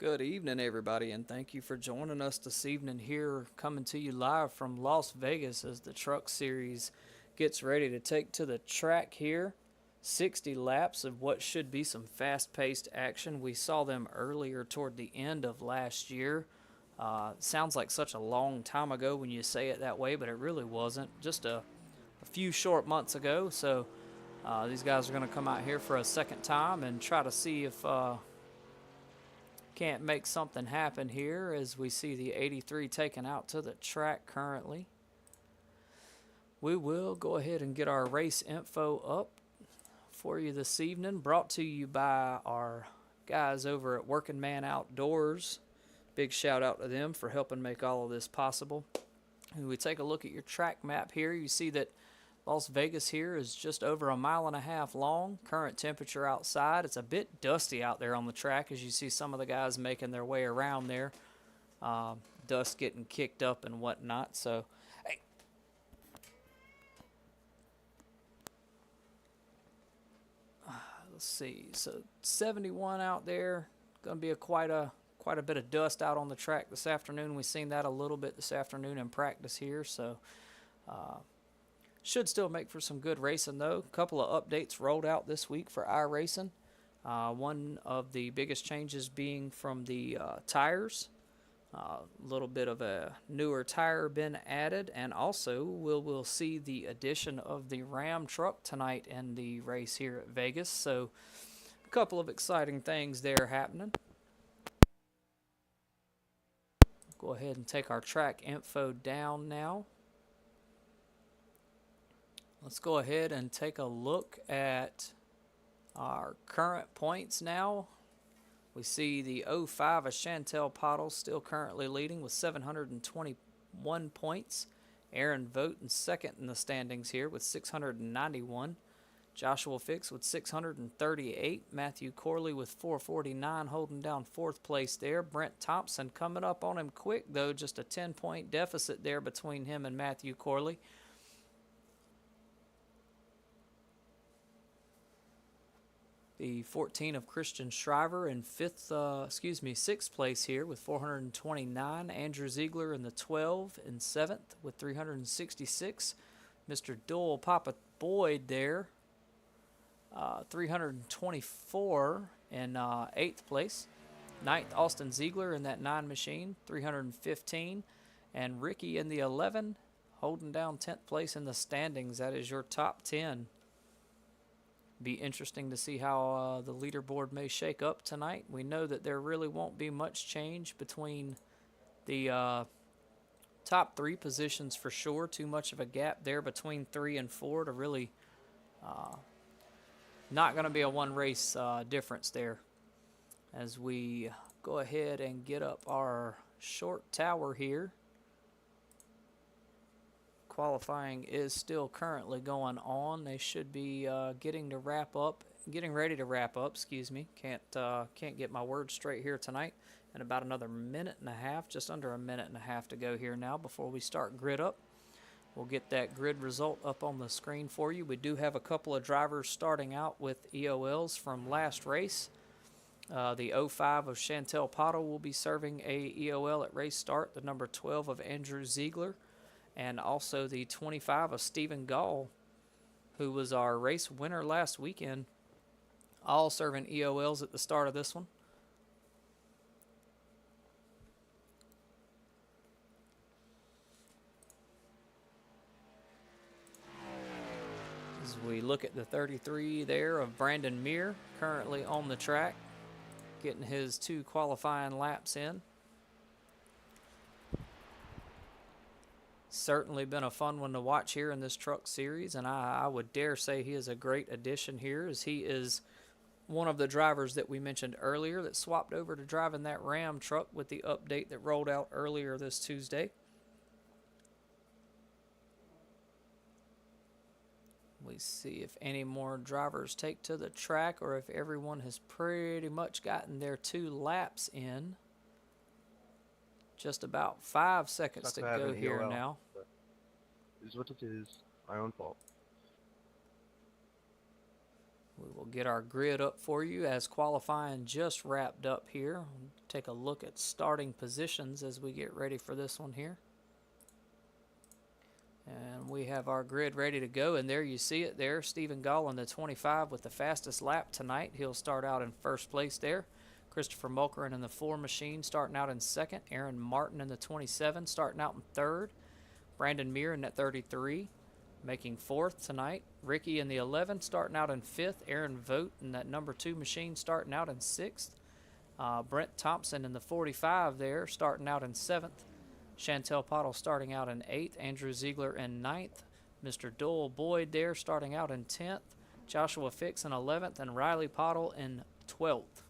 Good evening, everybody, and thank you for joining us this evening here, coming to you live from Las Vegas as the Truck Series gets ready to take to the track here. 60 laps of what should be some fast-paced action. We saw them earlier toward the end of last year. Sounds like such a long time ago when you say it that way, but it really wasn't. Just a few short months ago. So these guys are going to come out here for a second time and try to see if can't make something happen here as we see the 83 taken out to the track currently. We will go ahead and get our race info up for you this evening, brought to you by our guys over at Working Man Outdoors. Big shout out to them for helping make all of this possible. When we take a look at your track map here, you see that Las Vegas here is just over 1.5 miles long. Current temperature outside. It's a bit dusty out there on the track as you see some of the guys making their way around there. Dust getting kicked up and whatnot. So, hey. Let's see. So 71 out there. Going to be quite a bit of dust out on the track this afternoon. We've seen that a little bit this afternoon in practice here. So, should still make for some good racing, though. A couple of updates rolled out this week for iRacing. One of the biggest changes being from the tires. A little bit of a newer tire been added, and also we'll see the addition of the Ram truck tonight in the race here at Vegas. So a couple of exciting things there happening. Go ahead and take our track info down now. Let's go ahead and take a look at our current points now. We see the 05 of Chantel Pottle still currently leading with 721 points. Aaron Vogt in second in the standings here with 691. Joshua Fix with 638. Matthew Corley with 449 holding down fourth place there. Brent Thompson coming up on him quick, though. Just a 10-point deficit there between him and Matthew Corley. The 14 of Christian Shriver in sixth place here with 429. Andrew Ziegler in the 12 in seventh with 366. Mr. Doyle Papa Boyd there, 324 in eighth place. Ninth, Austin Ziegler in that 9 machine, 315. And Ricky in the 11, holding down 10th place in the standings. That is your top 10. Be interesting to see how the leaderboard may shake up tonight. We know that there really won't be much change between the top 3 positions for sure. Too much of a gap there between 3 and 4 to really not going to be a one race difference there. As we go ahead and get up our short tower here. Qualifying is still currently going on. They should be getting ready to wrap up. Excuse me. Can't get my words straight here tonight. And about another minute and a half, just under a minute and a half to go here now before we start grid up. We'll get that grid result up on the screen for you. We do have a couple of drivers starting out with EOLs from last race. The 05 of Chantel Pottle will be serving a EOL at race start. The number 12 of Andrew Ziegler. And also the 25 of Stephen Gall, who was our race winner last weekend, all serving EOLs at the start of this one. As we look at the 33 there of Brandon Meir, currently on the track, getting his 2 qualifying laps in. Certainly been a fun one to watch here in this truck series, and I would dare say he is a great addition here, as he is one of the drivers that we mentioned earlier that swapped over to driving that Ram truck with the update that rolled out earlier this Tuesday. We see if any more drivers take to the track or if everyone has pretty much gotten their 2 laps in. Just about 5 seconds to go here EOL. now. It is what it is. My own fault. We will get our grid up for you as qualifying just wrapped up here. We'll take a look at starting positions as we get ready for this one here. And we have our grid ready to go, and there you see it there. Stephen Gall in the 25 with the fastest lap tonight. He'll start out in first place there. Christopher Mulkerin in the 4 machine starting out in second. Aaron Martin in the 27 starting out in third. Brandon Muir in that 33 making fourth tonight. Ricky in the 11 starting out in fifth. Aaron Vogt in that number 2 machine starting out in sixth. Brent Thompson in the 45 there starting out in seventh. Chantel Pottle starting out in 8th. Andrew Ziegler in 9th. Mr. Doyle Boyd there starting out in 10th. Joshua Fix in 11th. And Riley Pottle in 12th.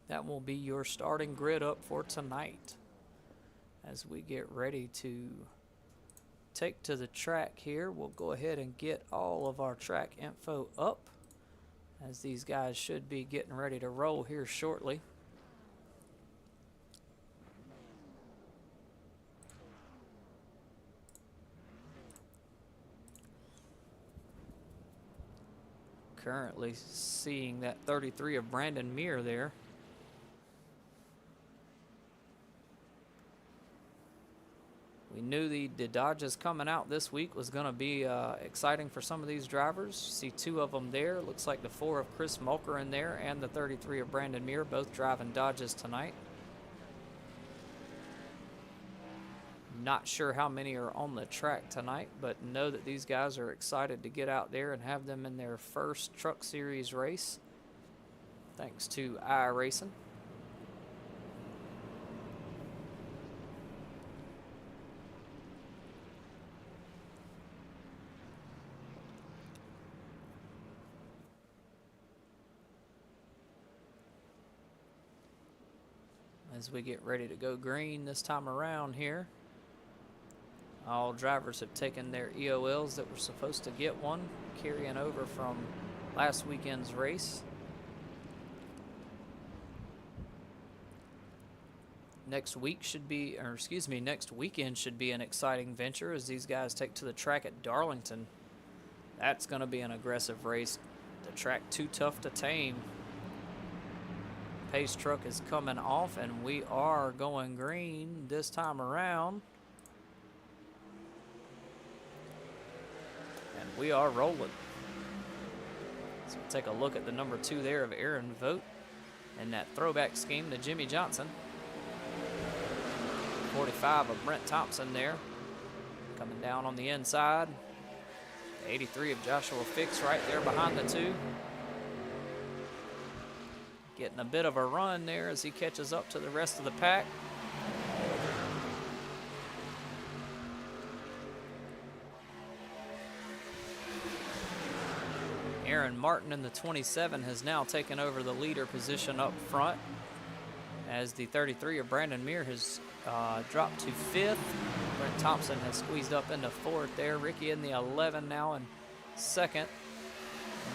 That will be your starting grid up for tonight as we get ready to take to the track here. We'll go ahead and get all of our track info up as these guys should be getting ready to roll here shortly. Currently seeing that 33 of Brandon Muir there. We knew the Dodges coming out this week was going to be exciting for some of these drivers. See 2 of them there. Looks like the 4 of Chris Mulker in there and the 33 of Brandon Muir, both driving Dodges tonight. Not sure how many are on the track tonight, but know that these guys are excited to get out there and have them in their first Truck Series race, thanks to iRacing. As we get ready to go green this time around here. All drivers have taken their EOLs that were supposed to get one, carrying over from last weekend's race. Next weekend should be an exciting venture as these guys take to the track at Darlington. That's going to be an aggressive race. The track too tough to tame. Pace truck is coming off, and we are going green this time around. And we are rolling. So we'll take a look at the number 2 there of Aaron Vogt and that throwback scheme to Jimmy Johnson. 45 of Brent Thompson there, coming down on the inside. 83 of Joshua Fix right there behind the 2. Getting a bit of a run there as he catches up to the rest of the pack. Aaron Martin in the 27 has now taken over the leader position up front as the 33 of Brandon Muir has dropped to 5th. Brent Thompson has squeezed up into 4th there. Ricky in the 11 now in 2nd.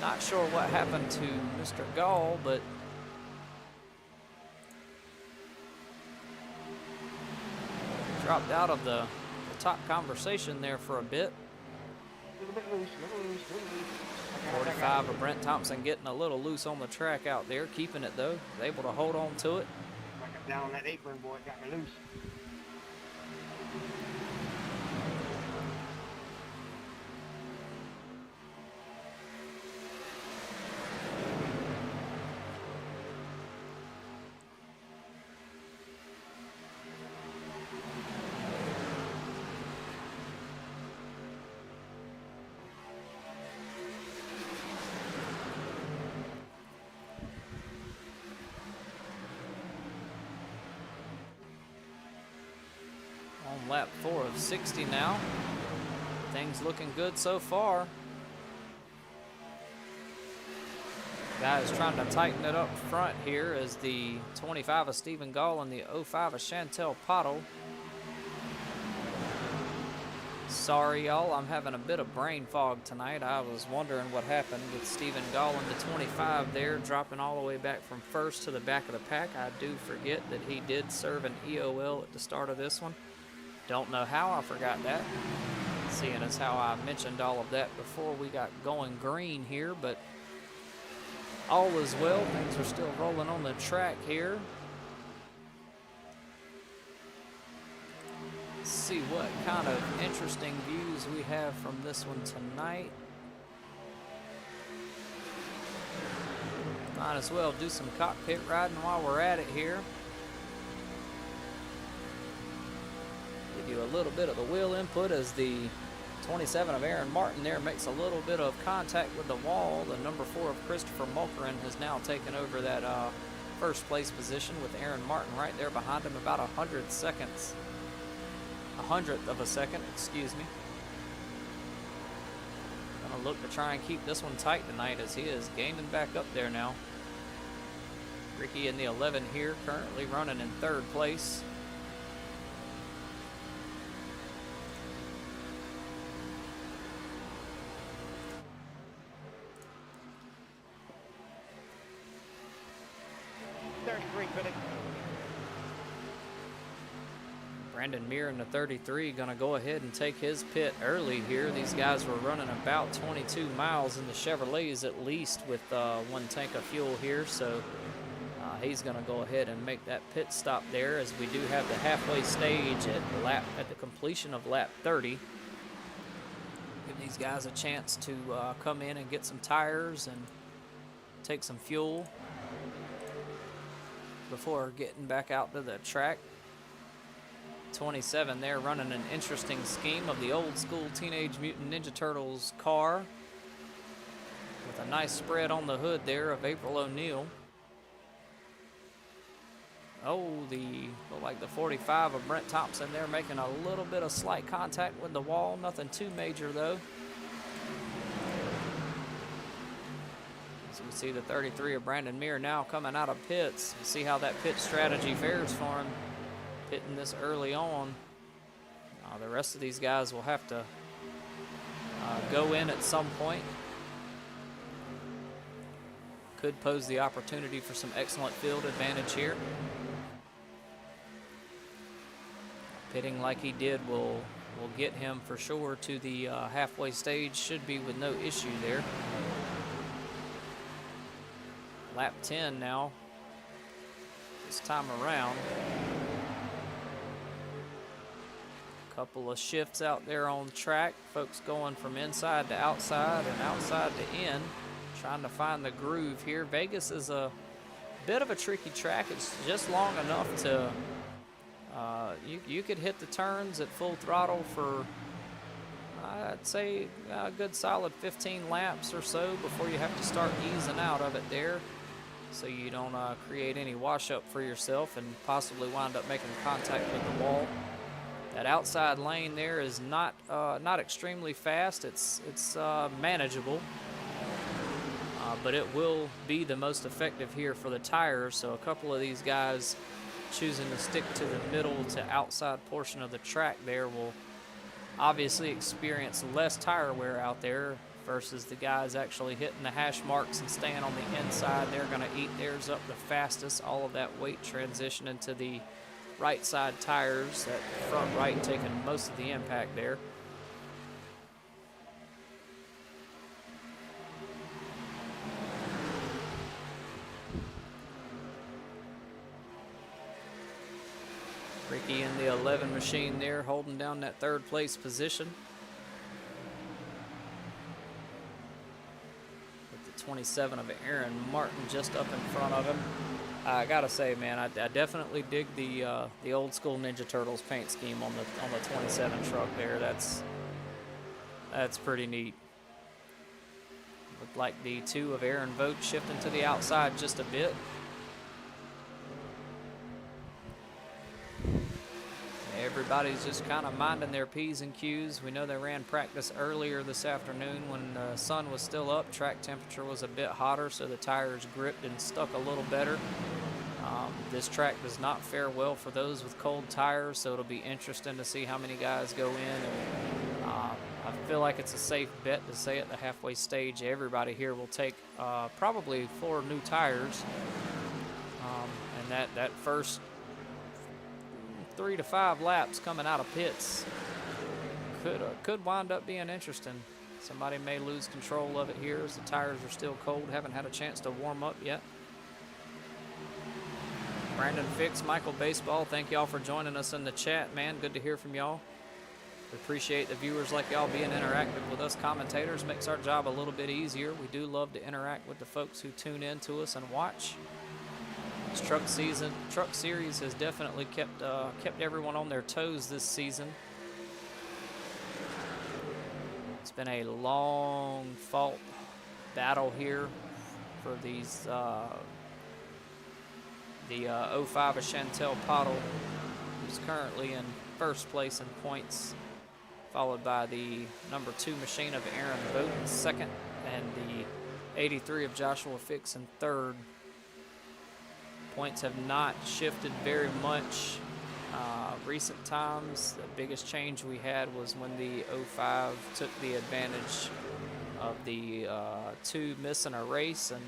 Not sure what happened to Mr. Gall, but dropped out of the top conversation there for a bit. 45 of Brent Thompson getting a little loose on the track out there, keeping it though, able to hold on to it. Down on that apron, boy, got me loose. On lap 4 of 60 now. Things looking good so far. Guys trying to tighten it up front here as the 25 of Stephen Gall and the 05 of Chantel Pottle. Sorry, y'all, I'm having a bit of brain fog tonight. I was wondering what happened with Stephen Gall and the 25 there, dropping all the way back from first to the back of the pack. I do forget that he did serve an EOL at the start of this one. Don't know how I forgot that, seeing as how I mentioned all of that before we got going green here, but all is well. Things are still rolling on the track here. Let's see what kind of interesting views we have from this one tonight. Might as well do some cockpit riding while we're at it here. Give you a little bit of the wheel input as the 27 of Aaron Martin there makes a little bit of contact with the wall. The number 4 of Christopher Mulkerin has now taken over that first place position with Aaron Martin right there behind him, about 100 seconds. 100th of a second, excuse me. Gonna look to try and keep this one tight tonight as he is gaining back up there now. Ricky in the 11 here, currently running in 3rd place. Brandon Meir in the 33 going to go ahead and take his pit early here. These guys were running about 22 miles in the Chevrolets at least with 1 tank of fuel here. So he's going to go ahead and make that pit stop there as we do have the halfway stage at the completion of lap 30. Give these guys a chance to come in and get some tires and take some fuel before getting back out to the track. 27 there running an interesting scheme of the old school Teenage Mutant Ninja Turtles car with a nice spread on the hood there of April O'Neil. Oh, look like the 45 of Brent Thompson there making a little bit of slight contact with the wall. Nothing too major though. As we see the 33 of Brandon Meir now coming out of pits. We'll see how that pit strategy fares for him. Pitting this early on. The rest of these guys will have to go in at some point. Could pose the opportunity for some excellent field advantage here. Pitting like he did will get him for sure to the halfway stage. Should be with no issue there. Lap 10 now. This time around. Couple of shifts out there on track. Folks going from inside to outside and outside to in. Trying to find the groove here. Vegas is a bit of a tricky track. It's just long enough to, you could hit the turns at full throttle for, I'd say, a good solid 15 laps or so before you have to start easing out of it there. So you don't create any wash up for yourself and possibly wind up making contact with the wall. That outside lane there is not extremely fast. It's manageable, but it will be the most effective here for the tires. So a couple of these guys choosing to stick to the middle to outside portion of the track there will obviously experience less tire wear out there versus the guys actually hitting the hash marks and staying on the inside. They're going to eat theirs up the fastest. All of that weight transition into the right side tires, that front right taking most of the impact there. Ricky in the 11 machine there holding down that 3rd place position. With the 27 of Aaron Martin just up in front of him. I gotta say, man, I definitely dig the old school Ninja Turtles paint scheme on the 27 truck there. That's pretty neat. Looked like the 2 of Aaron Vogt shifting to the outside just a bit. Everybody's just kind of minding their P's and Q's. We know they ran practice earlier this afternoon when the sun was still up. Track temperature was a bit hotter, so the tires gripped and stuck a little better. This track does not fare well for those with cold tires, so it'll be interesting to see how many guys go in. And, I feel like it's a safe bet to say at the halfway stage everybody here will take probably 4 new tires. And that first 3 to 5 laps coming out of pits could wind up being interesting. Somebody may lose control of it here as the tires are still cold. Haven't had a chance to warm up yet. Brandon Fix, Michael Baseball, thank y'all for joining us in the chat, man. Good to hear from y'all. We appreciate the viewers like y'all being interactive with us commentators. Makes our job a little bit easier. We do love to interact with the folks who tune in to us and watch. This truck series has definitely kept everyone on their toes this season. It's been a long fought battle here for these the 05 of Chantel Pottle, who's currently in first place in points, followed by the number 2 machine of Aaron Vogt in second, and the 83 of Joshua Fix in third. Points have not shifted very much. Recent times, the biggest change we had was when the 05 took the advantage of the 2 missing a race, and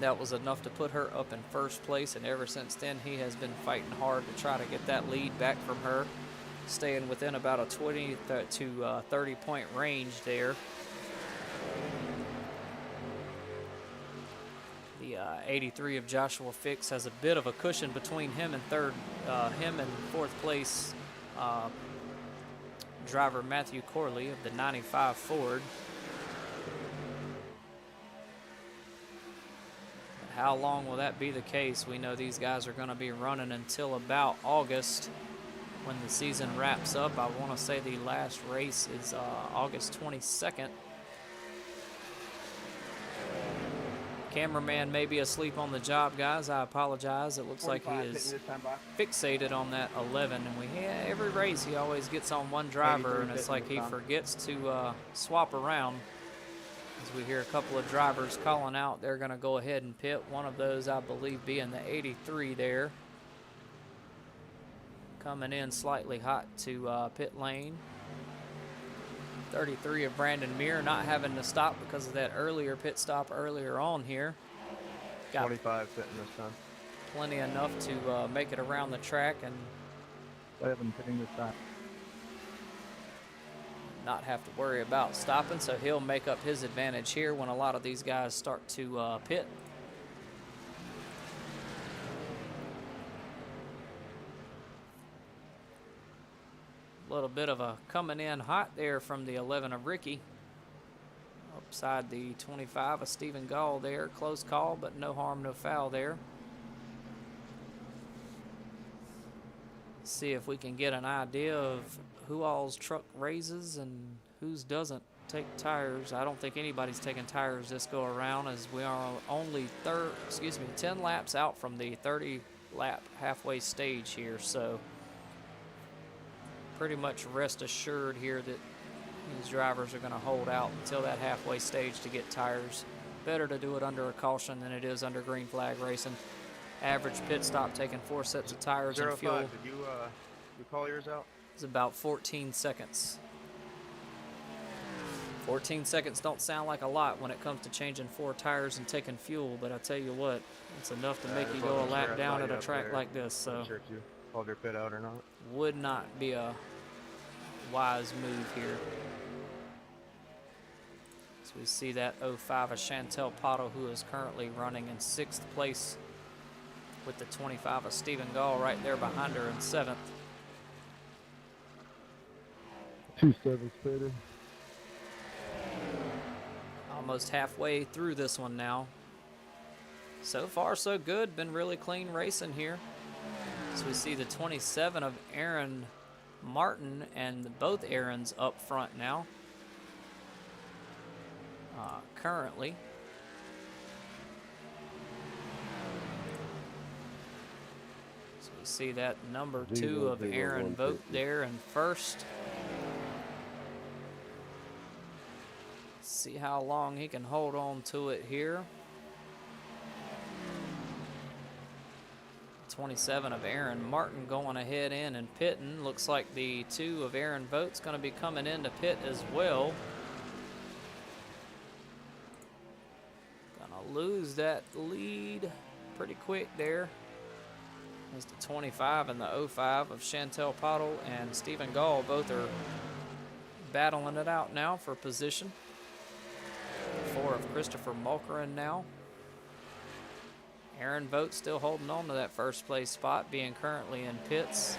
that was enough to put her up in first place, and ever since then he has been fighting hard to try to get that lead back from her, staying within about a 20 to 30 point range there. The 83 of Joshua Fix has a bit of a cushion between him and fourth place driver Matthew Corley of the 95 Ford. How long will that be the case? We know these guys are going to be running until about August when the season wraps up. I want to say the last race is August 22nd. Cameraman may be asleep on the job, guys. I apologize. It looks like he is fixated on that 11. And every race he always gets on one driver, and it's like he forgets to swap around. As we hear a couple of drivers calling out, they're going to go ahead and pit. One of those, I believe, being the 83 there. Coming in slightly hot to pit lane. 33 of Brandon Muir not having to stop because of that earlier pit stop earlier on here. Got 25 fitting this time. Plenty enough to make it around the track and 11 fitting this time. Not have to worry about stopping, so he'll make up his advantage here when a lot of these guys start to pit. A little bit of a coming in hot there from the 11 of Ricky. Upside the 25 of Stephen Gall there. Close call, but no harm, no foul there. See if we can get an idea of who all's truck raises and whose doesn't take tires. I don't think anybody's taking tires this go around, as we are only 10 laps out from the 30 lap halfway stage here. So pretty much rest assured here that these drivers are going to hold out until that halfway stage to get tires. Better to do it under a caution than it is under green flag racing. Average pit stop taking 4 sets of tires and fuel. 05, did you call yours out? It's about 14 seconds. 14 seconds don't sound like a lot when it comes to changing 4 tires and taking fuel, but I tell you what, it's enough to make you go a lap down at a track like this. So Sure if you called your pit out or not. would not be a wise move here. So we see that 05 of Chantel Pottle, who is currently running in 6th place, with the 25 of Stephen Gall right there behind her in 7th. 2-7 fitted. Almost halfway through this one now. So far, so good. Been really clean racing here. So we see the 27 of Aaron Martin and both Aarons up front now. Currently. So we see that number 2 of Aaron Vogt there in first. See how long he can hold on to it here. 27 of Aaron Martin going ahead in and pitting. Looks like the 2 of Aaron Vogt's going to be coming into pit as well. Gonna lose that lead pretty quick there. As the 25 and the 05 of Chantel Pottle and Stephen Gall both are battling it out now for position. 4 of Christopher Mulkerin now. Aaron Vogt still holding on to that first place spot, being currently in pits.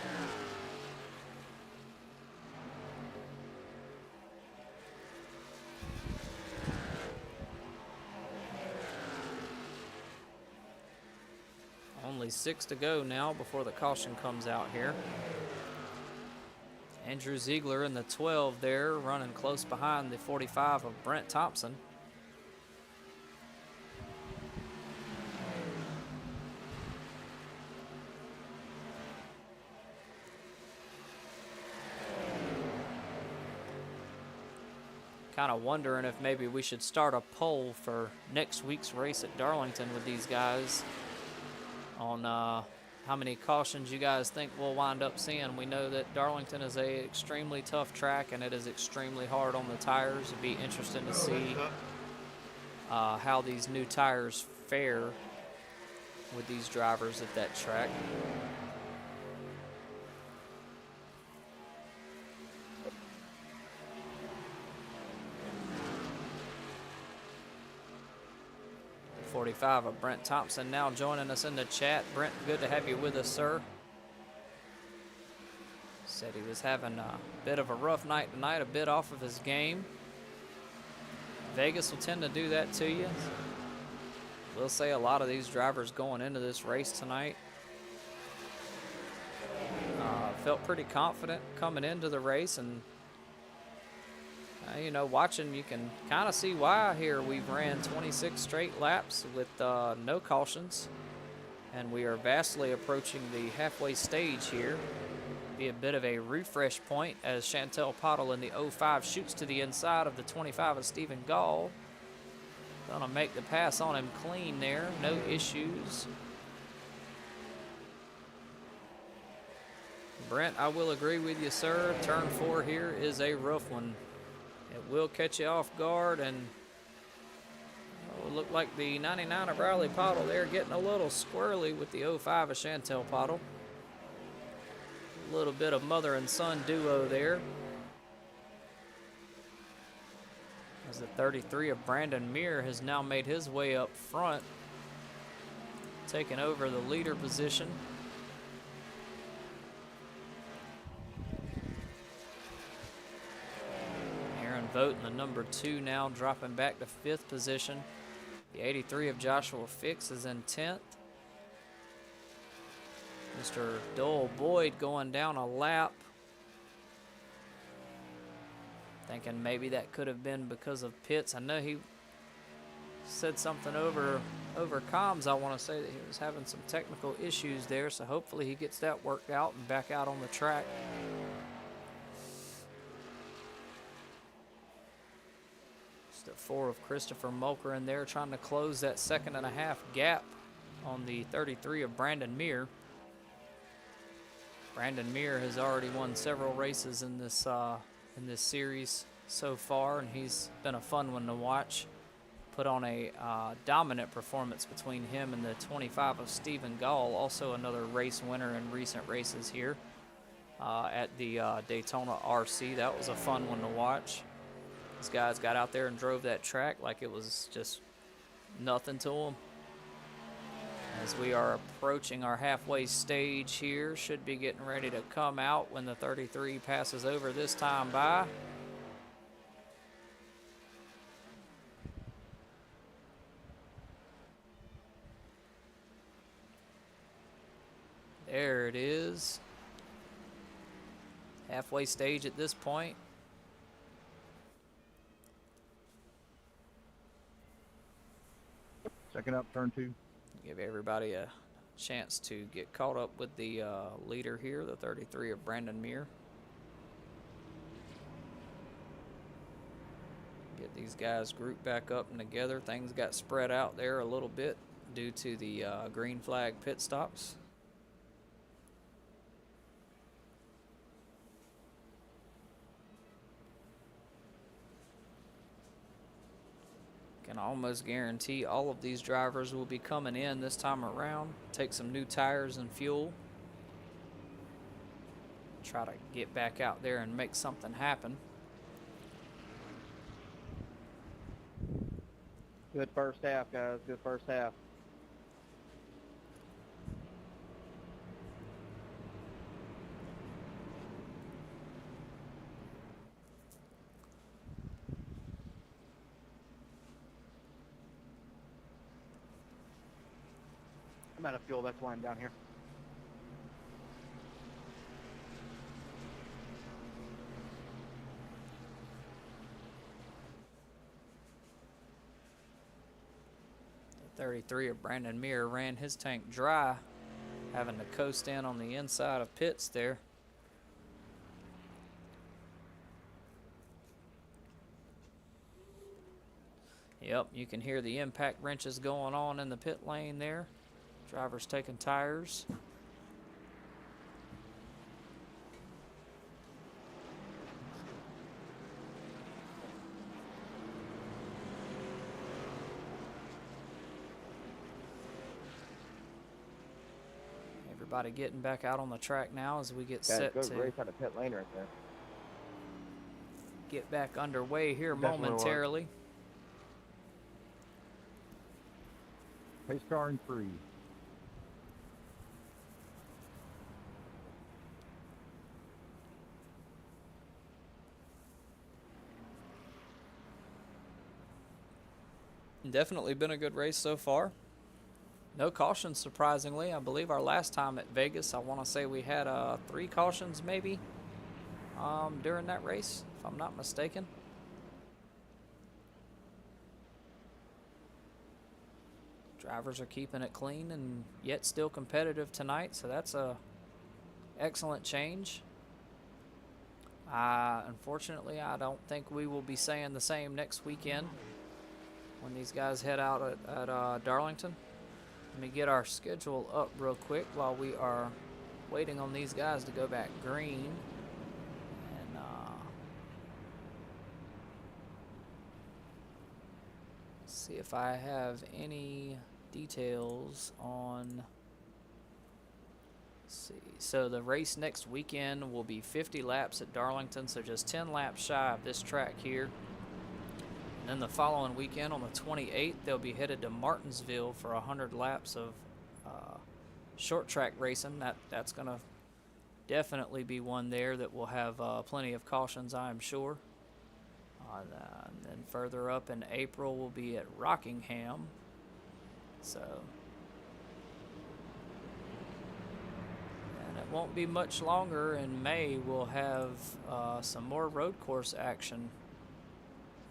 Only 6 to go now before the caution comes out here. Andrew Ziegler in the 12 there, running close behind the 45 of Brent Thompson. Kind of wondering if maybe we should start a poll for next week's race at Darlington with these guys on how many cautions you guys think we'll wind up seeing. We know that Darlington is a extremely tough track and it is extremely hard on the tires. It'd be interesting to see how these new tires fare with these drivers at that track. The 45 of Brent Thompson now joining us in the chat. Brent, good to have you with us, sir. Said he was having a bit of a rough night tonight, a bit off of his game. Vegas will tend to do that to you. We'll say a lot of these drivers going into this race tonight felt pretty confident coming into the race, and you know, watching, you can kind of see why here. We've ran 26 straight laps with no cautions, and we are vastly approaching the halfway stage here. Be a bit of a refresh point as Chantel Pottle in the 05 shoots to the inside of the 25 of Stephen Gall. Gonna make the pass on him clean there, no issues. Brent, I will agree with you, sir. Turn 4 here is a rough one. It will catch you off guard, and it looked like the 99 of Riley Pottle there getting a little squirrely with the 05 of Chantel Pottle. A little bit of mother and son duo there. As the 33 of Brandon Muir has now made his way up front, taking over the leader position. Vote in the number 2 now, dropping back to 5th position. The 83 of Joshua Fix is in 10th. Mr. Dole Boyd going down a lap. Thinking maybe that could have been because of pits. I know he said something over comms. I want to say that he was having some technical issues there, so hopefully he gets that worked out and back out on the track. The 4 of Christopher Mulker in there trying to close that 2.5 gap on the 33 of Brandon Muir. Brandon Muir has already won several races in this series so far, and he's been a fun one to watch. Put on a dominant performance between him and the 25 of Stephen Gall, also another race winner in recent races here at the Daytona RC. That was a fun one to watch. These guys got out there and drove that track like it was just nothing to them. As we are approaching our halfway stage here, should be getting ready to come out when the 33 passes over this time by. There it is. Halfway stage at this point. Second up, turn 2. Give everybody a chance to get caught up with the leader here, the 33 of Brandon Muir. Get these guys grouped back up and together. Things got spread out there a little bit due to the green flag pit stops. Can almost guarantee all of these drivers will be coming in this time around. Take some new tires and fuel. Try to get back out there and make something happen. Good first half, guys. Good first half. I'm out of fuel. That's why I'm down here. The 33 of Brandon Muir ran his tank dry, having to coast in on the inside of pits there. Yep, you can hear the impact wrenches going on in the pit lane there. Drivers taking tires. Everybody getting back out on the track now as we get set Good to race out of pit lane right there. get back underway here Definitely was. momentarily. Pace car in 3. Definitely been a good race so far. No cautions, surprisingly. I believe our last time at Vegas, I want to say we had 3 cautions maybe during that race, if I'm not mistaken. Drivers are keeping it clean and yet still competitive tonight, so that's a excellent change. Unfortunately, I don't think we will be saying the same next weekend when these guys head out at Darlington. Let me get our schedule up real quick while we are waiting on these guys to go back green. And see if I have any details on. Let's see. So the race next weekend will be 50 laps at Darlington, so just 10 laps shy of this track here. And then the following weekend on the 28th, they'll be headed to Martinsville for 100 laps of short track racing. That's going to definitely be one there that will have plenty of cautions, I am sure. And then further up in April, we'll be at Rockingham. So, and it won't be much longer. In May, we'll have some more road course action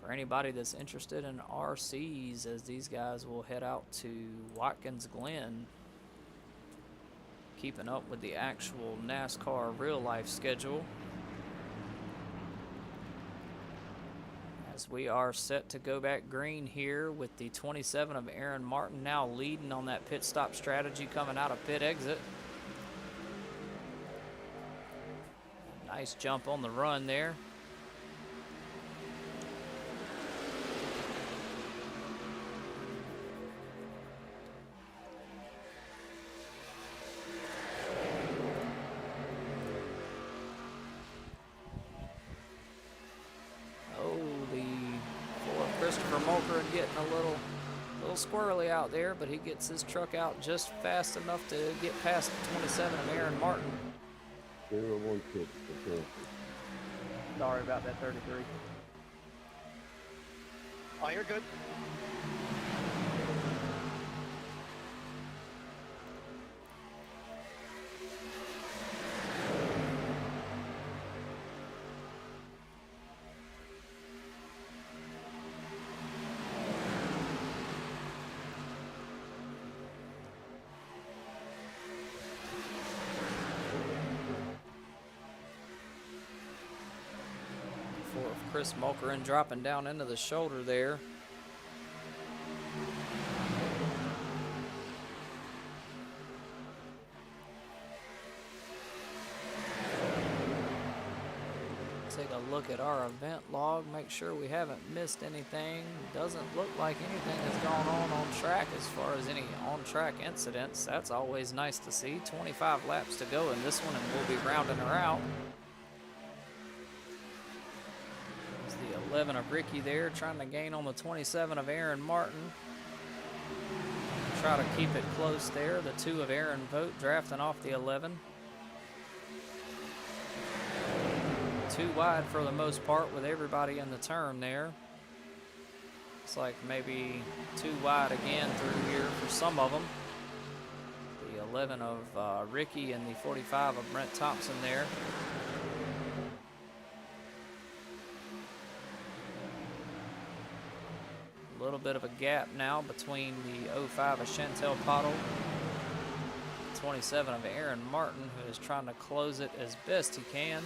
for anybody that's interested in RCs, as these guys will head out to Watkins Glen, keeping up with the actual NASCAR real life schedule, as we are set to go back green here with the 27 of Aaron Martin now leading on that pit stop strategy coming out of pit exit. Nice jump on the run there. Getting a little squirrely out there, but he gets his truck out just fast enough to get past the 27 of Aaron Martin. 016. Sorry about that 33. Oh, you're good. Chris Mulkerin dropping down into the shoulder there. Take a look at our event log, make sure we haven't missed anything. Doesn't look like anything has gone on track as far as any on-track incidents. That's always nice to see. 25 laps to go in this one, and we'll be rounding her out. 11 of Ricky there, trying to gain on the 27 of Aaron Martin. Try to keep it close there. The 2 of Aaron Vogt drafting off the 11. Too wide for the most part with everybody in the turn there. Looks like maybe too wide again through here for some of them. The 11 of Ricky and the 45 of Brent Thompson there. A little bit of a gap now between the 05 of Chantel Pottle, 27 of Aaron Martin, who is trying to close it as best he can.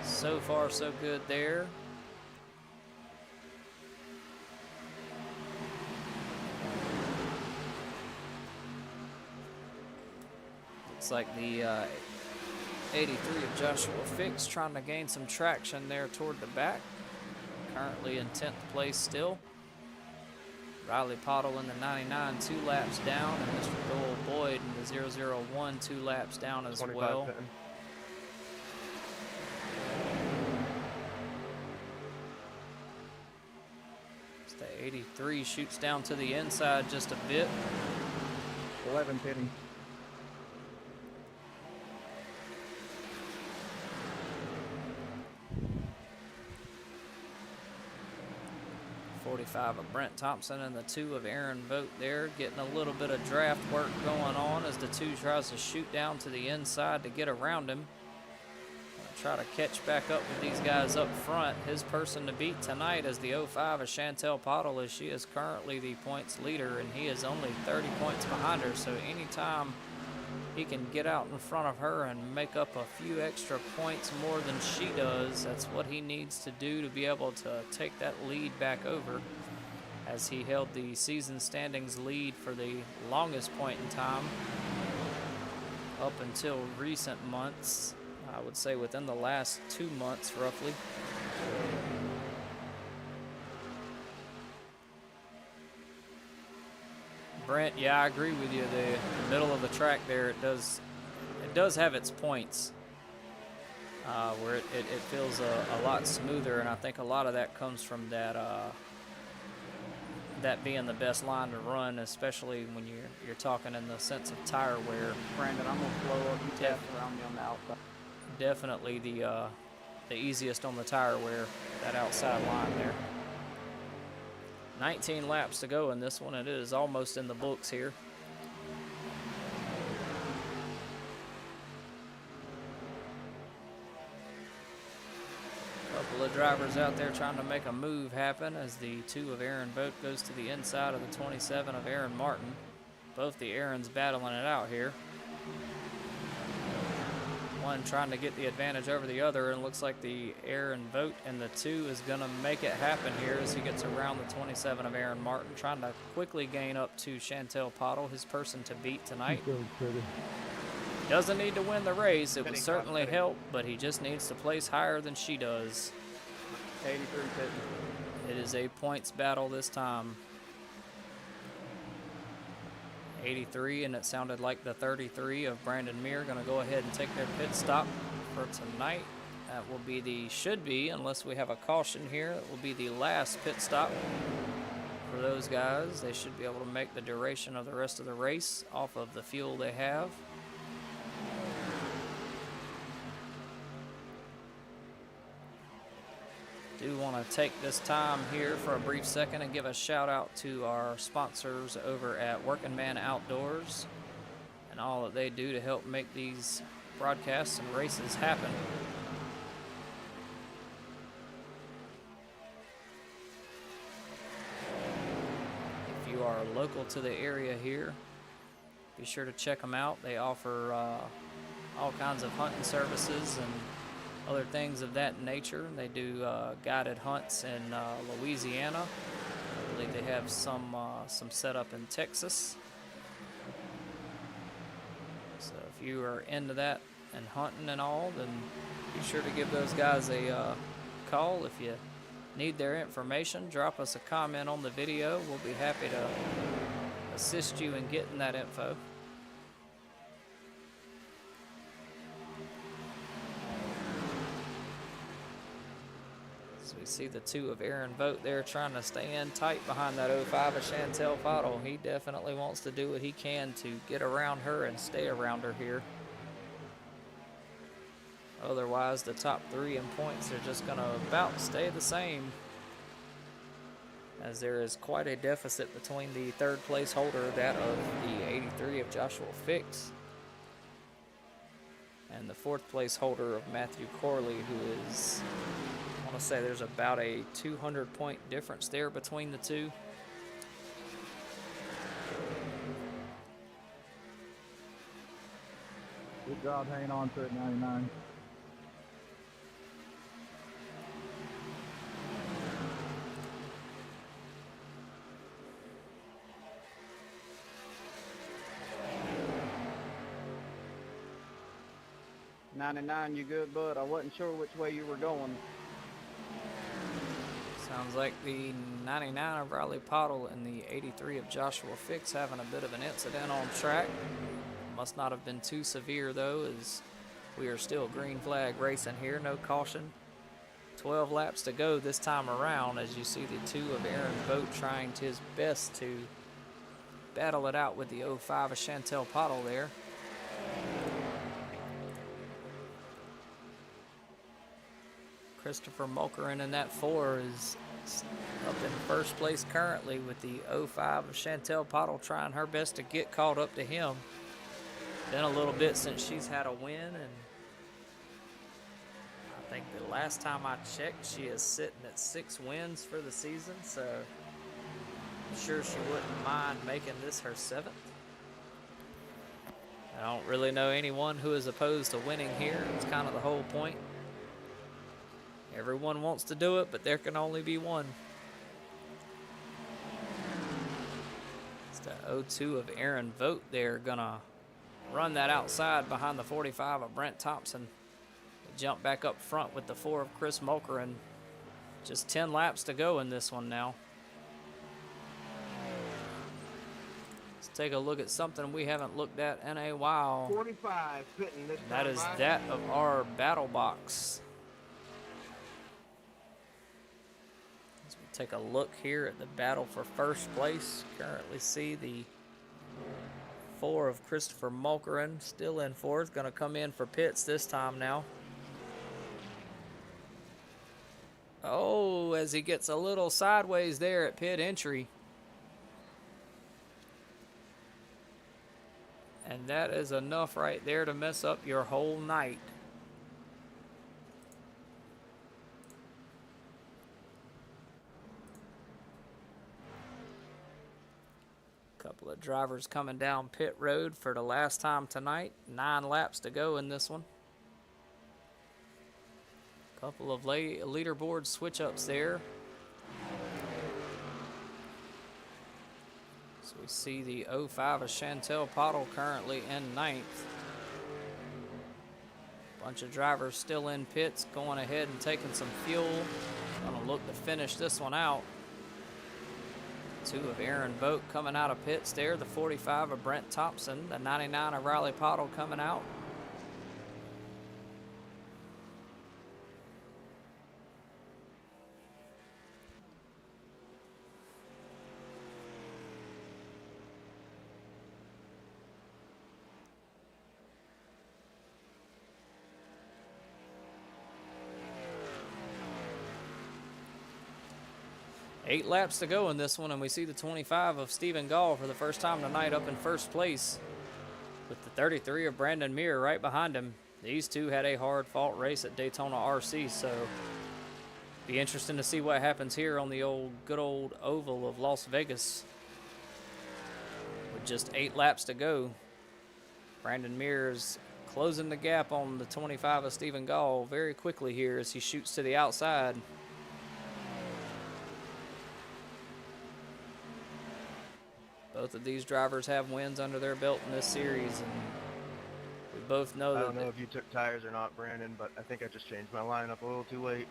So far, so good there. Looks like the 83 of Joshua Fix trying to gain some traction there toward the back. Currently in 10th place still. Riley Pottle in the 99, 2 laps down, and Mr. Joel Boyd in the 001, 2 laps down as well. Pitting. The 83 shoots down to the inside just a bit. 11 pitting. Of Brent Thompson and the 2 of Aaron Vogt there, getting a little bit of draft work going on as the 2 tries to shoot down to the inside to get around him. Try to catch back up with these guys up front. His person to beat tonight is the 05 of Chantel Pottle, as she is currently the points leader, and he is only 30 points behind her. So anytime he can get out in front of her and make up a few extra points more than she does, that's what he needs to do to be able to take that lead back over, as he held the season standings lead for the longest point in time up until recent months. I would say within the last 2 months roughly. Brent, yeah, I agree with you. The middle of the track there, it does have its points where it feels a lot smoother, and I think a lot of that comes from that that being the best line to run, especially when you're talking in the sense of tire wear. Brandon, I'm gonna blow up. You tap around me on the outside. Definitely the easiest on the tire wear, that outside line there. 19 laps to go in this one, and it is almost in the books here. Couple of drivers out there trying to make a move happen as the 2 of Aaron Vogt goes to the inside of the 27 of Aaron Martin. Both the Aarons battling it out here. One trying to get the advantage over the other, and looks like the Aaron Vogt and the 2 is going to make it happen here as he gets around the 27 of Aaron Martin, trying to quickly gain up to Chantel Pottle, his person to beat tonight. Doesn't need to win the race. It would certainly help, but he just needs to place higher than she does. 83 pitting. It is a points battle this time. 83, and it sounded like the 33 of Brandon Meir going to go ahead and take their pit stop for tonight. That will be the, should be, unless we have a caution here, it will be the last pit stop for those guys. They should be able to make the duration of the rest of the race off of the fuel they have. Do want to take this time here for a brief second and give a shout out to our sponsors over at Working Man Outdoors and all that they do to help make these broadcasts and races happen. If you are local to the area here, be sure to check them out. They offer all kinds of hunting services and other things of that nature. They do guided hunts in Louisiana. I believe they have some set up in Texas. So if you are into that and hunting and all, then be sure to give those guys a call. If you need their information, drop us a comment on the video. We'll be happy to assist you in getting that info. So we see the 2 of Aaron Vogt there trying to stay in tight behind that 05 of Chantel Pottle. He definitely wants to do what he can to get around her and stay around her here. Otherwise, the top 3 in points are just going to about stay the same, as there is quite a deficit between the 3rd place holder, that of the 83 of Joshua Fix, and the 4th place holder of Matthew Corley, who is, I want to say there's about a 200-point difference there between the 2. Good job hanging on to it, 99. '99, you good, bud? I wasn't sure which way you were going. Sounds like the 99 of Riley Pottle and the 83 of Joshua Fix having a bit of an incident on track. Must not have been too severe, though, as we are still green flag racing here. No caution. 12 laps to go this time around, as you see the 2 of Aaron Vogt trying his best to battle it out with the 05 of Chantel Pottle there. Christopher Mulkerin in that 4 is up in first place currently, with the 05 of Chantel Pottle trying her best to get caught up to him. Been a little bit since she's had a win, and I think the last time I checked, she is sitting at 6 wins for the season, so I'm sure she wouldn't mind making this her 7th. I don't really know anyone who is opposed to winning here. It's kind of the whole point. Everyone wants to do it, but there can only be one. It's the 02 of Aaron Vogt there, gonna run that outside behind the 45 of Brent Thompson. Jump back up front with the 4 of Chris Mulkerin. Just 10 laps to go in this one now. Let's take a look at something we haven't looked at in a while. 45 pitting this time. That is by. that of our battle box. As we take a look here at the battle for first place, currently see the 4 of Christopher Mulkerin still in 4th, going to come in for pits this time now. Oh, as he gets a little sideways there at pit entry. And that is enough right there to mess up your whole night. Couple of drivers coming down pit road for the last time tonight. 9 laps to go in this one. Couple of leaderboard switch-ups there. So we see the 05 of Chantel Pottle currently in 9th. Bunch of drivers still in pits, going ahead and taking some fuel. Gonna look to finish this one out. 2 of Aaron Vogt coming out of pits there. The 45 of Brent Thompson. The 99 of Riley Pottle coming out. Eight laps to go in this one, and we see the 25 of Stephen Gall for the first time tonight up in first place, with the 33 of Brandon Muir right behind him. These two had a hard-fought race at Daytona RC, so be interesting to see what happens here on the good old oval of Las Vegas. With just 8 laps to go, Brandon Muir is closing the gap on the 25 of Stephen Gall very quickly here as he shoots to the outside. Both of these drivers have wins under their belt in this series, and we both know that. I don't know if you took tires or not, Brandon, but I think I just changed my lineup a little too late.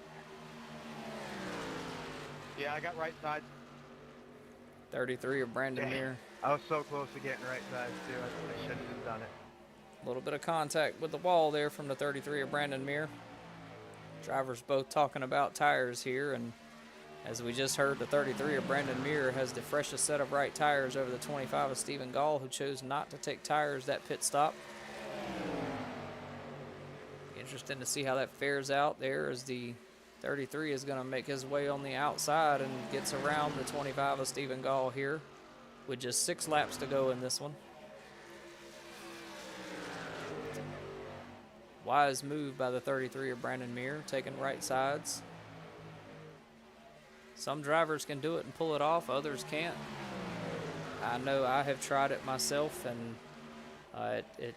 Yeah, I got right side. 33 of Brandon Muir. I was so close to getting right side, too. I should have done it. A little bit of contact with the wall there from the 33 of Brandon Muir. Drivers both talking about tires here, and as we just heard, the 33 of Brandon Muir has the freshest set of right tires over the 25 of Stephen Gall, who chose not to take tires that pit stop. Interesting to see how that fares out there, as the 33 is going to make his way on the outside and gets around the 25 of Stephen Gall here with just 6 laps to go in this one. Wise move by the 33 of Brandon Muir, taking right sides. Some drivers can do it and pull it off, others can't. I know I have tried it myself, and it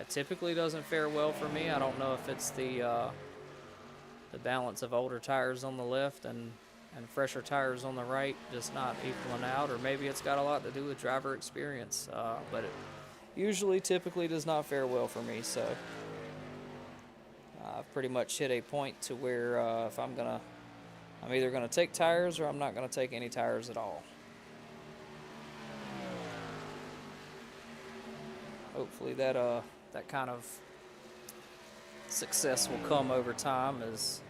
typically doesn't fare well for me. I don't know if it's the balance of older tires on the left and fresher tires on the right just not equaling out, or maybe it's got a lot to do with driver experience, but it usually typically does not fare well for me. So I've pretty much hit a point to where if I'm either gonna take tires or I'm not gonna take any tires at all. Hopefully that kind of success will come over time as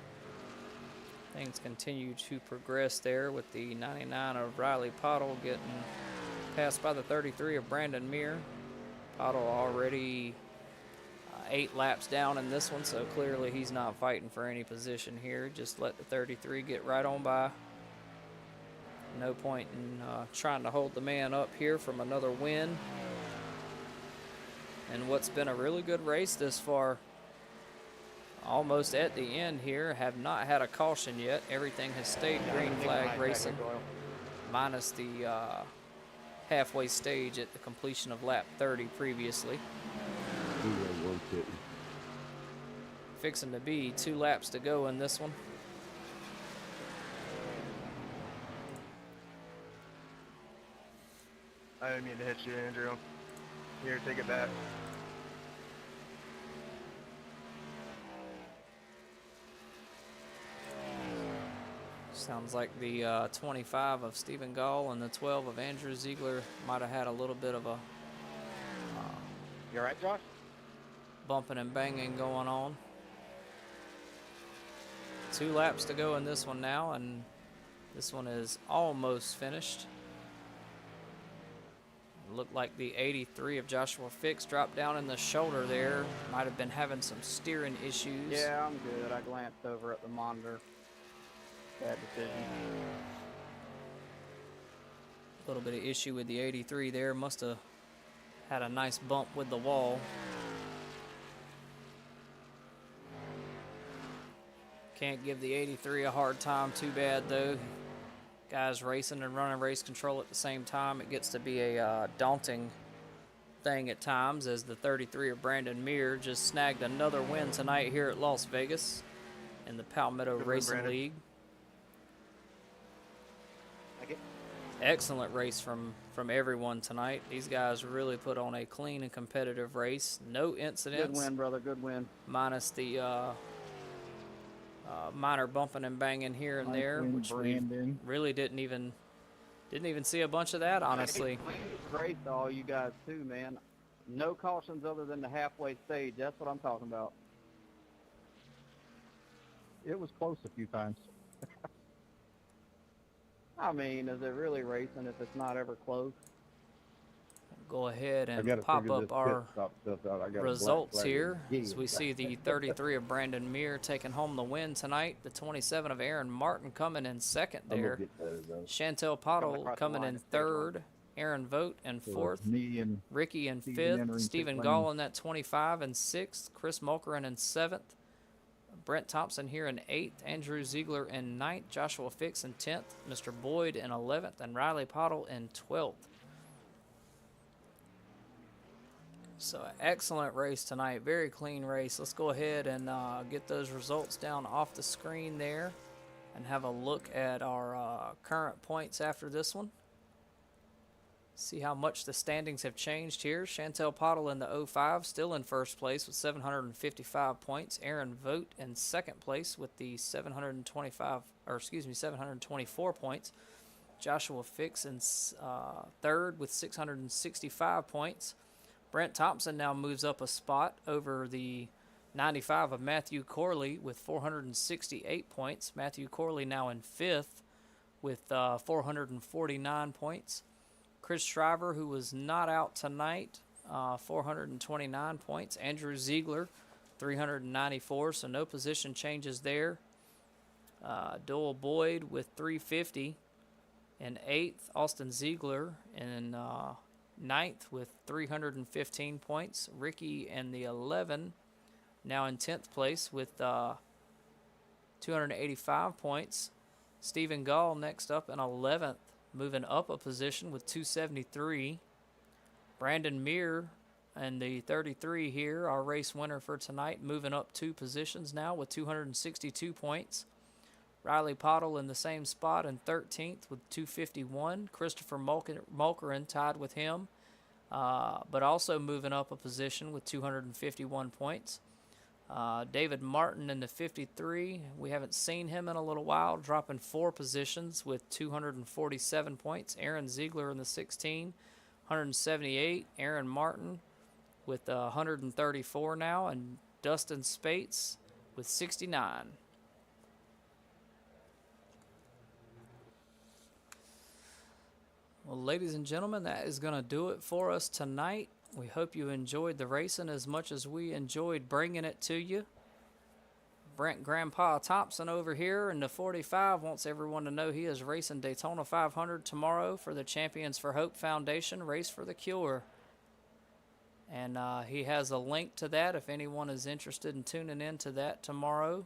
things continue to progress there, with the 99 of Riley Pottle getting passed by the 33 of Brandon Muir. Pottle already 8 laps down in this one, so clearly he's not fighting for any position here. Just let the 33 get right on by. No point in trying to hold the man up here from another win. And what's been a really good race this far, almost at the end here, have not had a caution yet. Everything has stayed green flag racing, minus the halfway stage at the completion of lap 30 previously. Fixing to be 2 laps to go in this one. I didn't mean to hit you, Andrew. Here, take it back. Sounds like the 25 of Stephen Gall and the 12 of Andrew Ziegler might have had a little bit of a You all right, Josh? bumping and banging going on. 2 laps to go in this one now, and this one is almost finished. It looked like the 83 of Joshua Fix dropped down in the shoulder there. Might have been having some steering issues. Yeah, I'm good. I glanced over at the monitor. Bad decision. A little bit of issue with the 83 there. Must have had a nice bump with the wall. Can't give the 83 a hard time too bad, though. Guys racing and running race control at the same time. It gets to be a daunting thing at times, as the 33 of Brandon Muir just snagged another win tonight here at Las Vegas in the Palmetto Racing League. Excellent race from everyone tonight. These guys really put on a clean and competitive race. No incidents. Good win, brother. Good win. Minus the minor bumping and banging here and there, which we really didn't even see a bunch of that, honestly. Great to all you guys too, man. No cautions other than the halfway stage. That's what I'm talking about. It was close a few times. I mean, is it really racing if it's not ever close? Go ahead and pop up our results here as we see the 33 of Brandon Muir taking home the win tonight. The 27 of Aaron Martin coming in second there. Chantel Pottle coming in third. Aaron Vogt in fourth. Ricky in fifth. Stephen Gall in that 25 and sixth. Chris Mulkerin in seventh. Brent Thompson here in 8th, Andrew Ziegler in 9th, Joshua Fix in 10th, Mr. Boyd in 11th, and Riley Pottle in 12th. So excellent race tonight, very clean race. Let's go ahead and get those results down off the screen there and have a look at our current points after this one. See how much the standings have changed here. Chantel Pottle in the 05 still in first place with 755 points. Aaron Vogt in second place with the 724 points. Joshua Fix in third with 665 points. Brent Thompson now moves up a spot over the 95 of Matthew Corley with 468 points. Matthew Corley now in 5th with 449 points. Chris Shriver, who was not out tonight, 429 points. Andrew Ziegler, 394, so no position changes there. Doyle Boyd with 350 in 8th. Austin Ziegler in 9th with 315 points. Ricky and the 11 now in 10th place with 285 points. Stephen Gall next up in 11th, moving up a position with 273. Brandon Meir and the 33 here, our race winner for tonight, moving up 2 positions now with 262 points. Riley Pottle in the same spot in 13th with 251. Christopher Mulkerin tied with him, but also moving up a position with 251 points. David Martin in the 53. We haven't seen him in a little while, dropping 4 positions with 247 points. Aaron Ziegler in the 16, 178. Aaron Martin with 134 now, and Dustin Spates with 69. Well, ladies and gentlemen, that is going to do it for us tonight. We hope you enjoyed the racing as much as we enjoyed bringing it to you. Brent Grandpa Thompson over here in the 45 wants everyone to know he is racing Daytona 500 tomorrow for the Champions for Hope Foundation Race for the Cure. And he has a link to that if anyone is interested in tuning in to that tomorrow.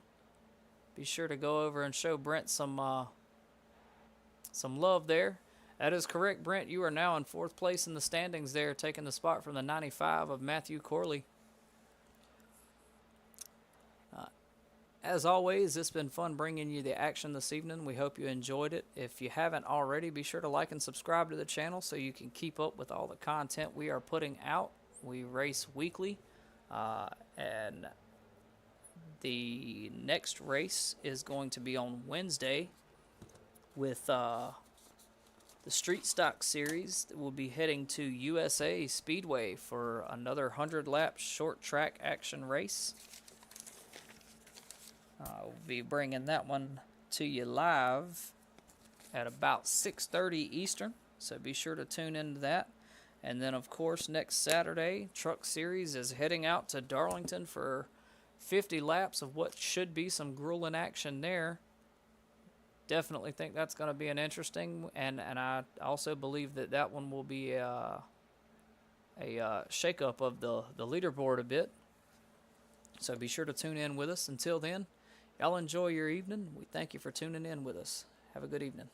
Be sure to go over and show Brent some love there. That is correct, Brent. You are now in 4th place in the standings there, taking the spot from the 95 of Matthew Corley. As always, it's been fun bringing you the action this evening. We hope you enjoyed it. If you haven't already, be sure to like and subscribe to the channel so you can keep up with all the content we are putting out. We race weekly, and the next race is going to be on Wednesday with the Street Stock Series. We'll be heading to USA Speedway for another 100-lap short track action race. We'll be bringing that one to you live at about 6:30 Eastern, so be sure to tune into that. And then, of course, next Saturday, Truck Series is heading out to Darlington for 50 laps of what should be some grueling action there. Definitely think that's going to be an interesting, and I also believe that that one will be a shake-up of the leaderboard a bit. So be sure to tune in with us. Until then, y'all enjoy your evening. We thank you for tuning in with us. Have a good evening.